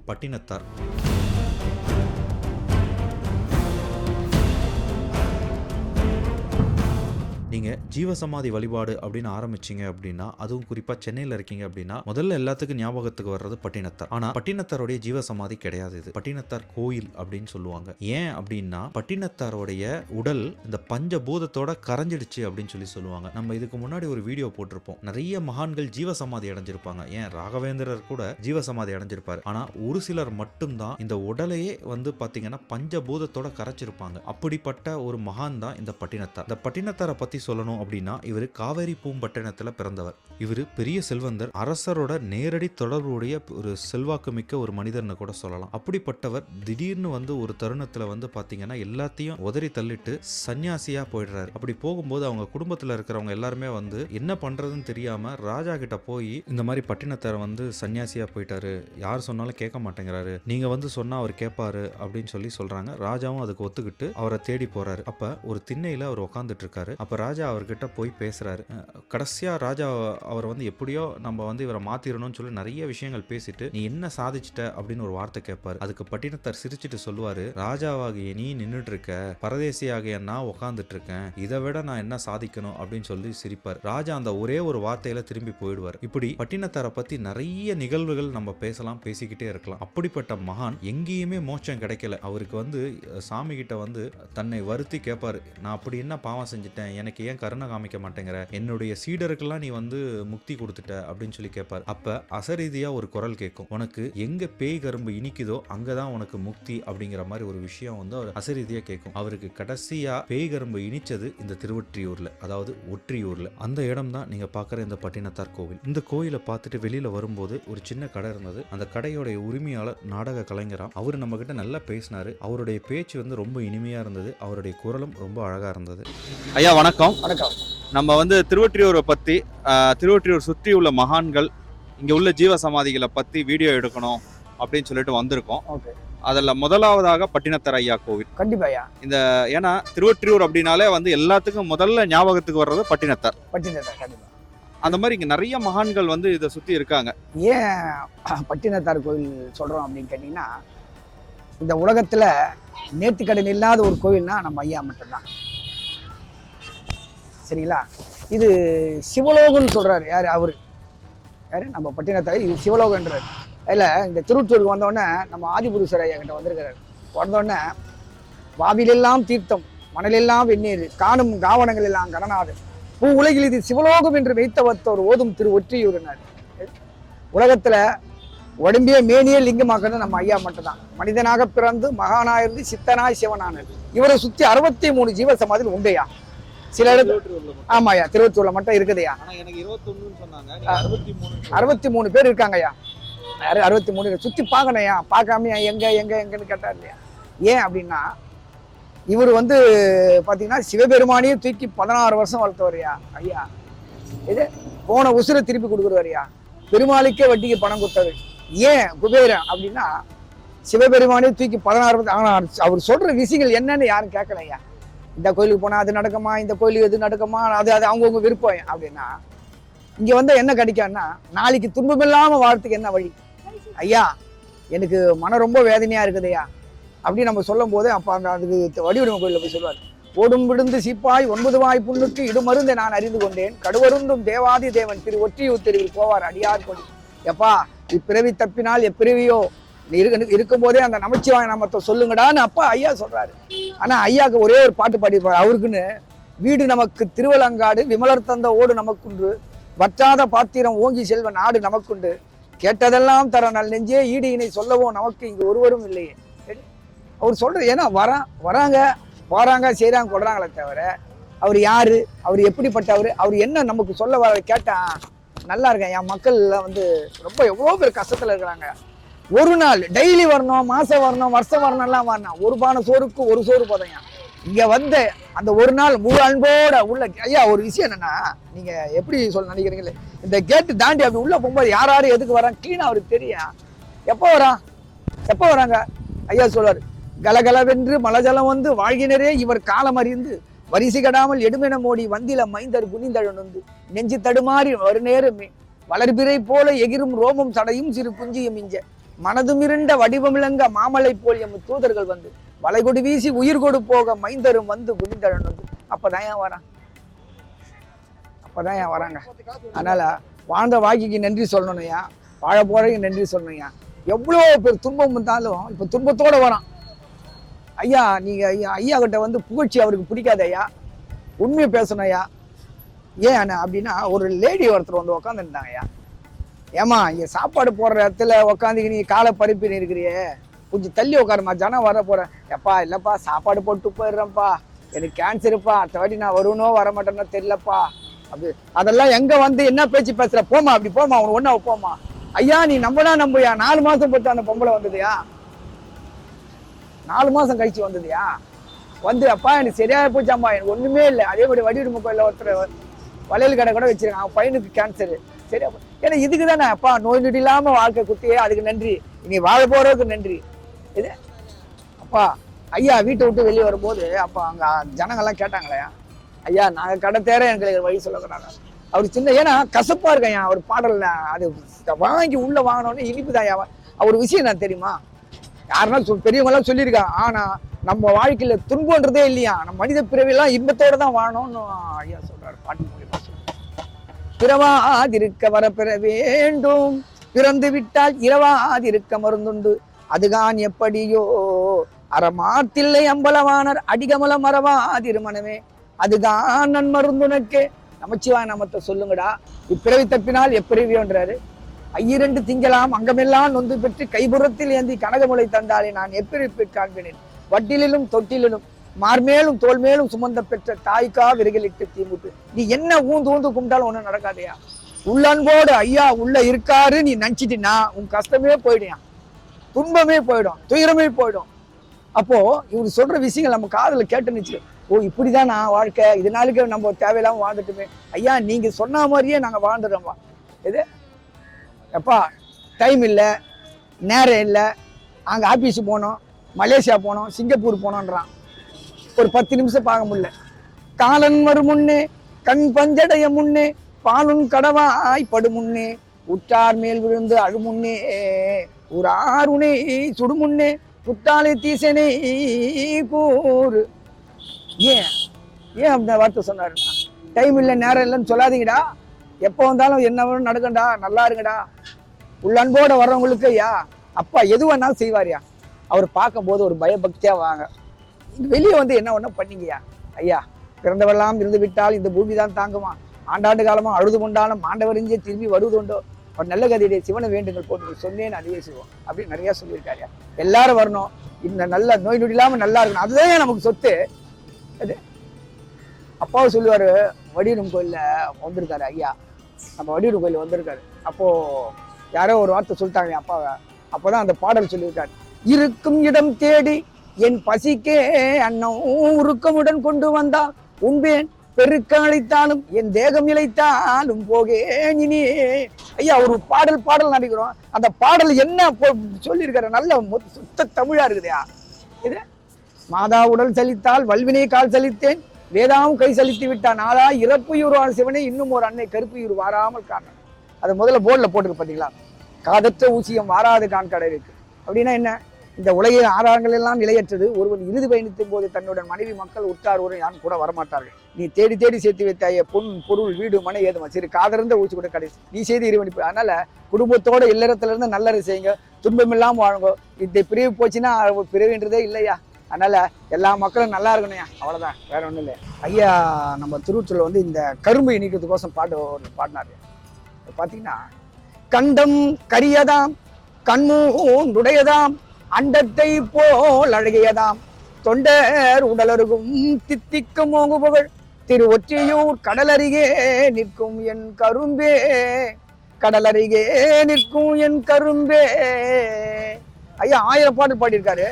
பட்டினத்தார். நீங்கள் ஜீவசமாதி வழிபாடு அப்படின்னு ஆரம்பிச்சிங்க அப்படின்னா, அதுவும் குறிப்பாக சென்னையில் இருக்கீங்க அப்படின்னா, முதல்ல எல்லாத்துக்கும் ஞாபகத்துக்கு வர்றது பட்டினத்தார். ஆனால் பட்டினத்தாருடைய ஜீவசமாதி கிடையாது. இது பட்டினத்தார் கோயில் அப்படின்னு சொல்லுவாங்க. ஏன் அப்படின்னா, பட்டினத்தாருடைய உடல் இந்த பஞ்சபூதத்தோட கரைஞ்சிடுச்சு அப்படின்னு சொல்லுவாங்க. நம்ம இதுக்கு முன்னாடி ஒரு வீடியோ போட்டிருப்போம். நிறைய மகான்கள் ஜீவசமாதி அடைஞ்சிருப்பாங்க. ஏன் ராகவேந்திரர் கூட ஜீவசமாதி அடைஞ்சிருப்பாரு. ஆனால் ஒரு சிலர் மட்டும்தான் இந்த உடலையே பார்த்தீங்கன்னா பஞ்சபூதத்தோட கரைச்சிருப்பாங்க. அப்படிப்பட்ட ஒரு மகான் தான் இந்த பட்டினத்தார். இந்த பட்டினத்தாரை பற்றி சொல்லணும் அப்படின்னா, இவர் காவேரி பூம்பட்டினத்தில் பிறந்தவர். இவர் பெரிய செல்வந்தர், அரசரோட நேரடி தொடர்புடைய ஒரு செல்வாக்கு மிக்க ஒரு மனிதர்னு கூட சொல்லலாம். அப்படிப்பட்டவர் திடீர்னு ஒரு தருணத்தில் பார்த்தீங்கன்னா எல்லாத்தையும் உதறி தள்ளிட்டு சன்னியாசியா போயிடுறாரு. அப்படி போகும்போது அவங்க குடும்பத்தில் இருக்கிறவங்க எல்லாருமே என்ன பண்றதுன்னு தெரியாம ராஜா கிட்ட போய், இந்த மாதிரி பட்டினத்தார் சன்னியாசியா போயிட்டாரு, யார் சொன்னாலும் கேட்க மாட்டேங்கிறாரு, நீங்க சொன்னா அவர் கேட்பாரு அப்படின்னு சொல்றாங்க. ராஜாவும் அதுக்கு ஒத்துக்கிட்டு அவரை தேடி போறாரு. அப்ப ஒரு திண்ணையில அவர் உட்காந்துட்டு இருக்காரு. அப்ப ராஜா அவர்கிட்ட போய் பேசுறாரு. கடைசியா ராஜா அவர் எப்படியோ நம்ம இவரை மாத்திரணும்னு சொல்லி நிறைய விஷயங்கள் பேசிட்டு, நீ என்ன சாதிச்சிட்ட அப்படின்னு ஒரு வார்த்தை கேட்பாரு. அதுக்கு பட்டினத்தார் சிரிச்சிட்டு சொல்லுவாரு, ராஜாவாகிய நீ நின்றுட்டு இருக்க, பரதேசியாகிய நான் உட்காந்துட்டு இருக்கேன், இதை விட நான் என்ன சாதிக்கணும் அப்படின்னு சொல்லி சிரிப்பார். ராஜா அந்த ஒரே ஒரு வார்த்தையில திரும்பி போயிடுவார். இப்படி பட்டினத்தாரை பத்தி நிறைய நிகழ்வுகள் நம்ம பேசலாம், பேசிக்கிட்டே இருக்கலாம். அப்படிப்பட்ட மகான் எங்கேயுமே மோட்சம் கிடைக்கல. அவருக்கு சாமி கிட்ட தன்னை வருத்தி கேட்பாரு, நான் அப்படி என்ன பாவம் செஞ்சுட்டேன், எனக்கு ஏன் கருணை காமிக்க மாட்டேங்கிற, என்னுடைய சீடருக்கெல்லாம் நீ முக்தி கொடுத்துட்ட அப்படின்னு சொல்லி கேட்பார். அப்ப அசரீதியா ஒரு குரல் கேட்கும், உனக்கு எங்க பேய் கரும்பு இனிக்குதோ அங்கதான் உனக்கு முக்தி அப்படிங்கிற மாதிரி ஒரு விஷயம் அவர் அசரீதியா கேட்கும். அவருக்கு கடைசியா பேய் கரும்பு இனிச்சது இந்த திருவொற்றியூர்ல, அதாவது ஒற்றியூர்ல. அந்த இடம் தான் நீங்க பாக்குற இந்த பட்டினத்தார் கோவில். இந்த கோயிலை பார்த்துட்டு வெளியில வரும்போது ஒரு சின்ன கடை இருந்தது. அந்த கடையோட உரிமையாளர் நாடக கலைஞரா. அவரு நம்ம கிட்ட நல்லா பேசினாரு. அவருடைய பேச்சு ரொம்ப இனிமையா இருந்தது. அவருடைய குரலும் ரொம்ப அழகா இருந்தது. ஐயா வணக்கம். வணக்கம். நம்ம திருவொற்றியூரை பத்தி, திருவொற்றியூர் சுற்றி உள்ள மகான்கள், இங்க உள்ள ஜீவ சமாதிகளை பத்தி வீடியோ எடுக்கணும் அப்படின்னு சொல்லிட்டு வந்திருக்கோம். அதில் முதலாவதாக பட்டினத்தார் ஐயா கோவில். கண்டிப்பா ஐயா. ஏன்னா திருவொற்றியூர் அப்படின்னாலே எல்லாத்துக்கும் முதல்ல ஞாபகத்துக்கு வர்றது பட்டினத்தார். கண்டிப்பா. அந்த மாதிரி இங்க நிறைய மகான்கள் இதை சுத்தி இருக்காங்க. ஏன் பட்டினத்தார் கோவில் சொல்றோம் அப்படின்னு கேட்டீங்கன்னா, இந்த உலகத்துல நேர்த்திக்கடன் இல்லாத ஒரு கோவில்னா நம்ம ஐயா மட்டும்தான். சரிங்களா? இது சிவலோகம்னு சொல்றாரு. யாரு அவரு? யாரு? நம்ம பட்டினத்தார். இது சிவலோகன்றாரு. அதில் இந்த திருவொற்றியூருக்கு வந்தோடனே நம்ம ஆதிபுருஷர் ஐயா கிட்ட வந்திருக்கிறாரு. வந்தோடனே வாவிலெல்லாம் தீர்த்தம், மணலெல்லாம் வெந்நீர், காணும் காவனங்கள் எல்லாம் கடனாது, பூ உலகில் இது சிவலோகம் என்று வைத்தவத்தோர் ஓதும் திருவொற்றியூர்னார். உலகத்துல உடம்பிய மேனியே லிங்கமாக்குறது நம்ம ஐயா மட்டும்தான். மனிதனாக பிறந்து மகானாயிருந்து சித்தனாய் சிவனானது. இவரை சுத்தி 63 ஜீவ சமாதிகள் உண்டையா. சில இடத்துல ஆமாயா, திருவொற்றியூர்ல மட்டும் இருக்குதுயா. 63 பேர் இருக்காங்கய்யா. 63 சுத்தி பார்க்கணையா, பார்க்காம எங்க எங்கன்னு கேட்டார் இல்லையா. ஏன் அப்படின்னா, இவர் பாத்தீங்கன்னா சிவபெருமானியே தூக்கி 16 வருஷம் வளர்த்தவரையா ஐயா. இது போன உசுரை திருப்பி கொடுக்குறவரையா. பெருமாளுக்கே வட்டிக்கு பணம் கொடுத்தவர். ஏன் குபேரன் அப்படின்னா, சிவபெருமானே தூக்கி 16 வருஷம். ஆனா அவர் சொல்ற விஷயங்கள் என்னன்னு யாரும் கேட்கலையா. இந்த கோயிலுக்கு போனா அது நடக்குமா, இந்த கோயிலுக்கு எது நடக்குமா, அது அவங்கவுங்க விருப்பம் அப்படின்னா, இங்க என்ன கிடைக்காதுன்னா, நாளைக்கு துன்பமில்லாம வாழறதுக்கு என்ன வழி ஐயா, எனக்கு மனம் ரொம்ப வேதனையா இருக்குதுயா அப்படின்னு நம்ம சொல்லும் போது, அப்ப அதுக்கு வடிவடிவ கோயில போய் சொல்லுவார், ஓடும் விழுந்து சீப்பாய் 9 வாய் புண்ணுக்கு இடுமருந்தை நான் அறிந்து கொண்டேன், கடுவருந்தும் தேவாதி தேவன் திரு ஒற்றியூர் தெருவில் போவார் அடியார் கொடி. எப்பா, இப்பிறவி தப்பினால் எப்பிறவியோ இருக்கும் போதே அந்த நமச்சிவாய நாமத்தை சொல்லுங்கடான்னு அப்பா ஐயா சொல்றாரு. ஆனா ஐயாவுக்கு ஒரே ஒரு பாட்டு பாடிப்பாரு. அவருக்குன்னு வீடு நமக்கு திருவலங்காடு, விமலர் தந்த ஓடு நமக்குண்டு, வற்றாத பாத்திரம் ஓங்கி செல்வ நாடு நமக்குண்டு, கேட்டதெல்லாம் தர நல் நெஞ்சே ஈடு இணை சொல்லவும் நமக்கு இங்கு ஒருவரும் இல்லையே. அவர் சொல்றது ஏன்னா வராங்க போறாங்க செய்யறாங்க கொள்றாங்களே தவிர, அவர் யாரு, அவர் எப்படிப்பட்டவர், அவர் என்ன நமக்கு சொல்ல வர கேட்டா நல்லா இருக்கேன். என் மக்கள் ரொம்ப எவ்வளோ பேர் கஷ்டத்துல இருக்கிறாங்க. ஒரு நாள் டெய்லி வரணும், மாசம் வரணும், வருஷம் வரணும்லாம் வரணும். ஒரு பானை சோறுக்கு ஒரு சோறு போதையா. இங்க அந்த ஒரு நாள் முழு அன்போட உள்ள ஐயா. ஒரு விஷயம் என்னன்னா, நீங்க எப்படி சொல்ல நினைக்கிறீங்களே, இந்த கேட்டு தாண்டி அப்படி உள்ள போகும்போது யாரு எதுக்கு வராங்க கிளீனா அவருக்கு தெரியும். எப்போ வராங்க ஐயா சொல்வாரு, கலகலவென்று மலஜலம் வாழ்கினரே இவர் காலம் அறிந்து வரிசை கடாமல் எடுமென மோடி வந்தில மைந்தர் குனிந்தழனு நெஞ்சு தடுமாறி ஒரு நேரமே வளர்பிறை போல எகிரும் ரோமம் சடையும் சிறு குஞ்சியும் இஞ்ச மனதுமிருண்ட வடிவமிழங்க மாமலை போல் எம் தூதர்கள் வந்து வளைகொடி வீசி உயிர் கொடு போக மைந்தரும் வந்து குனிந்தழன் வந்து. அப்பதான் ஏன் வரான், அப்பதான் ஏன் வராங்க. அதனால வாழ்ந்த வாழ்க்கைக்கு நன்றி சொல்லணும்யா, வாழ போறதுக்கு நன்றி சொல்லணும்யா. எவ்வளோ பேர் துன்பம் வந்தாலும் இப்போ துன்பத்தோட வரான். ஐயா நீங்க ஐயா கிட்ட வந்து புகழ்ச்சி அவருக்கு பிடிக்காது ஐயா, உண்மையை பேசணும் ஐயா. ஏன் அப்படின்னா ஒரு லேடி ஒருத்தர் வந்து உக்காந்துருந்தாங்க ஐயா. ஏமா இங்க சாப்பாடு போடுற இடத்துல உக்காந்து நீ காலை பறிப்பின்னு இருக்கிறியே, கொஞ்சம் தள்ளி உட்காருமா, ஜனம் வர போறேன். எப்பா இல்லப்பா சாப்பாடு போட்டு போயிடுறேன்ப்பா, எனக்கு கேன்சருப்பா, அடுத்த வாட்டி நான் வருவனோ வர மாட்டேன்னா தெரியலப்பா. அப்படி அதெல்லாம் எங்க வந்து என்ன பேச்சு பேசுற, போமா அப்படி போமா, உனக்கு ஒண்ணா போமா. ஐயா நீ நம்பனா நம்புயா, 4 மாசம் போட்டு அந்த பொம்பளை வந்ததுயா, 4 மாசம் கழிச்சு வந்ததுயா. வந்து அப்பா எனக்கு சரியா போச்சாம்பா, எனக்கு ஒண்ணுமே இல்லை. அதே மாதிரி வடிவெடுமை கோயில ஒருத்தர் வளையல் கடை கூட வச்சிருக்காங்க, அவன் பையனுக்கு கேன்சரு சரியா. ஏன்னா இதுக்கு தானே அப்பா நோய் நொடி இல்லாம வாழ்க்கை குட்டியே, அதுக்கு நன்றி. இனி வாழ போறதுக்கு நன்றி. இது அப்பா ஐயா வீட்டை விட்டு வெளியே வரும்போது அப்பா அங்க ஜனங்கள்லாம் கேட்டாங்களே, ஐயா நாங்க கடை தேர எங்களுக்கு வழி சொல்லக்கூடாங்க. அவர் சின்ன ஏன்னா கசப்பா இருக்கேன் அவர் பாடல்ல, அது வாங்கி உள்ள வாங்கினோன்னு இனிப்பு தான். அவர் விஷயம் நான் தெரியுமா, யாருன்னா பெரியவங்க எல்லாம் சொல்லியிருக்காங்க. ஆனா நம்ம வாழ்க்கையில துன்பன்றதே இல்லையா, நம்ம மனித பிறவியெல்லாம் இன்பத்தோட தான் வாழணும்னு ஐயா சொல்றாரு பாட்டு மூலியமா. பிறவாதிருக்க வர பெற வேண்டும், பிறந்து விட்டால் இரவாதிருக்க மருந்துண்டு, அதுதான் எப்படியோ அறமாத்தில்லை அம்பலவானர் அடிகமல மறவாதிரு மனமே, அதுதான் நன் மருந்துனக்கு. நமச்சிவாய் நாமத்தை சொல்லுங்கடா. இப்பிறவி தப்பினால் எப்பிறவியோன்றாரு. ஐயிரண்டு திங்கலாம் அங்கமெல்லாம் நொந்து பெற்று கைபுறத்தில் ஏந்தி கனகமுலை தந்தாலே நான் எப்பிறப்பை காண்பினேன், வட்டிலும் தொட்டிலும் மார்மேலும் தோல் மேலும் சுமந்த பெற்ற தாய்க்கா விறகலிட்டு தீமுட்டு. நீ என்ன ஊந்து ஊந்து கும்பிட்டாலும் ஒன்றும் நடக்காதையா. உள்ளன்போடு ஐயா உள்ள இருக்காரு நீ நினைச்சிட்டினா உன் கஷ்டமே போயிடும், துன்பமே போயிடும், துயரமே போயிடும். அப்போ இவரு சொல்ற விஷயங்கள் நம்ம காதுல கேட்டுனுச்சு, ஓ இப்படிதான் நான் வாழ்க்கை, இதனாலுக்கு நம்ம தேவையில்லாம வாழ்ந்துட்டுமே. ஐயா நீங்க சொன்ன மாதிரியே நாங்க வாழ்ந்துடுறோம்ப்பா. இது எப்பா டைம் இல்லை, நேரம் இல்லை, அங்கே ஆஃபீஸு போனோம், மலேசியா போனோம், சிங்கப்பூர் போனோன்றான், ஒரு 10 நிமிஷம் பார்க்க முடியல. காலன் வரும் முன்னே கண் பஞ்சடைய முன்னே பாலுன் கடவாய் படு முன்னே உற்றார் மேல் விழுந்து அழுமுன்னே ஊராருனே சுடுமுன்னே புத்தாலை தீசனே கூறு. ஏன் அந்த வார்த்தை சொன்னாருன்னா, டைம் இல்லை நேரம் இல்லைன்னு சொல்லாதீங்கடா, எப்போ வந்தாலும் என்ன வேணும் நடக்கண்டா, நல்லா இருங்கடா. உள்ளன்போட வர்றவங்களுக்கு ஐயா அப்பா எது வேணாலும் செய்வாரியா. அவர் பார்க்கும்போது ஒரு பயபக்தியா வாங்க, வெளியே வந்து என்ன ஒன்றும் பண்ணீங்கய்யா. ஐயா பிறந்தவெல்லாம் இருந்து விட்டால் இந்த பூமி தான் தாங்குமா, ஆண்டாண்டு காலமா அழுது கொண்டாலும் ஆண்டவரிஞ்சே திரும்பி வருவதுண்டோ, ஒரு நல்ல கதையுடைய சிவனை வேண்டுங்கள் போட்டு சொன்னேன்னு அதுவே செய்வோம் அப்படின்னு நிறைய சொல்லியிருக்காருயா. எல்லாரும் வரணும், இந்த நல்ல நோய் நொடி இல்லாமல் நல்லா இருக்கணும், அதுதான் நமக்கு சொத்து. அது அப்பாவும் சொல்லுவாரு, வடிவம் கோயில்ல வந்திருக்காரு ஐயா, நம்ம வடிவம் கோயில் வந்திருக்காரு. அப்போ யாரோ ஒரு வார்த்தை சொல்லிட்டாங்க அப்பாவை. அப்போதான் அந்த பாடல் சொல்லியிருக்காரு, இருக்கும் இடம் தேடி என் பசிக்கே அன்னம் உருக்கமுடன் கொண்டு வந்தால் உண்பேன், பெருக்க அழைத்தாலும் என் தேகம் இழைத்தாலும் போகேன் இனி. ஐயா ஒரு பாடல் நடிக்கிறோம், அந்த பாடல் என்ன சொல்லியிருக்காரு, நல்ல சுத்த தமிழா இருக்குதுயா. இது மாதா உடல் சலித்தால் வல்வினை கால் சலித்தேன், வேதாவும் கை சலித்து விட்டான், நாளா இறப்புயிர் சிவனே இன்னும் ஒரு அன்னை கருப்புயிர் வாராமல் காண. அதை முதல்ல போர்டில் போட்டுருக்கு பார்த்தீங்களா, காதற்ற ஊசியம் வாராது காண்கடை இருக்கு. அப்படின்னா என்ன, இந்த உலகின் ஆதாரங்கள் எல்லாம் நிலையற்றது, ஒருவன் இறுதி பயணித்தும் போது தன்னுடன் மனைவி மக்கள் உற்றார் ஒரு யான் கூட வரமாட்டார்கள். நீ தேடி தேடி சேர்த்து வைத்தாய பொன் பொருள் வீடு மனை ஏதுமா சரி காதர்ந்த ஊசி கூட கடைசி நீ செய்து இறைவனிப்பு. அதனால குடும்பத்தோட இல்லறத்துல இருந்து நல்லது செய்யுங்க, துன்பம் இல்லாம வாழுங்க. இந்த பிரிவு போச்சுன்னா பிரிவுன்றதே இல்லையா. அதனால எல்லா மக்களும் நல்லா இருக்கணும்யா, அவ்வளவுதான், வேற ஒண்ணும் இல்லை. ஐயா நம்ம திருவூற்றில் வந்து இந்த கரும்பு இனிக்கிறதுக்கோசம் பாடினாரு. பாத்தீங்கன்னா, கண்டம் கரியதாம் கண்மூண்டுடையதாம் அண்டத்தை போல் அழகியதாம் தொண்டர் உடலருகும் தித்திக்கும் ஓங்குபவள் திருவொற்றியூர் கடலருகே நிற்கும் என் கரும்பே, கடலருகே நிற்கும் என் கரும்பே. ஐயா 1000 பாடல் பாடியிருக்காரு.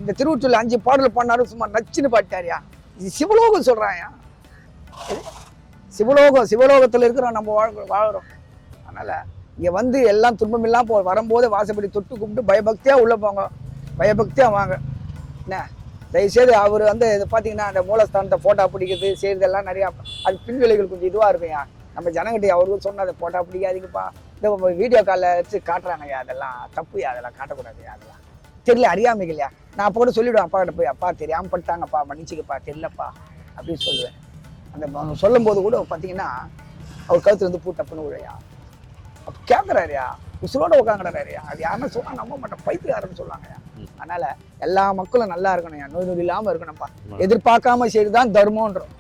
இந்த திருவொற்றியூர்ல 5 பாடல் பாடினாரு, சும்மா நச்சுன்னு பாடிட்டாரியா. இது சிவலோகம் சொல்றாயா, சிவலோகத்துல இருக்கிறோம் நம்ம வாழ்றோம். அதனால இங்க வந்து எல்லாம் துன்பம் இல்லாம வரும்போது வாசப்படி தொட்டு கும்பிட்டு பயபக்தியா உள்ள போங்க, பயபக்தியா வாங்க. என்ன தயவுசெய்து அவர் வந்து இது பார்த்தீங்கன்னா அந்த மூலஸ்தானத்தை போட்டோ பிடிக்கிறது செய்யறதெல்லாம் நிறையா, அது பின்விளைகள் கொஞ்சம் இதுவாக இருக்குயா. நம்ம ஜனங்கிட்ட அவருக்கு சொன்ன அதை போட்டோ பிடிக்காதீங்கப்பா, இந்த வீடியோ காலில் வச்சு காட்டுறாங்கய்யா, அதெல்லாம் தப்புயா, அதெல்லாம் காட்டக்கூடாதுயா, அதெல்லாம் தெரியல, அறியாமைகள்யா. நான் அப்போ கூட சொல்லிவிடுவேன் அப்பா கிட்ட போய், அப்பா தெரியாமல் பட்டாங்கப்பா, மன்னிச்சுக்கப்பா, தெரியலப்பா அப்படின்னு சொல்லுவேன். அந்த சொல்லும் போது கூட பார்த்தீங்கன்னா அவர் கழுத்துல இருந்து பூ டப்புன்னு விழையா. அப்போ கேட்குறாருயா, உசுரோட உட்காந்துறாருயா. அது யாருன்னா சொன்னா நம்ப மாட்டேன், பைத்தியக்காரன்னு சொல்லுவாங்கய்யா. அதனால எல்லா மக்களும் நல்லா இருக்கணும்யா, நோய் நொடி இல்லாமல் இருக்கணும்ப்பா. எதிர்பார்க்காம செய்துதான் தர்மம்ன்றோம்.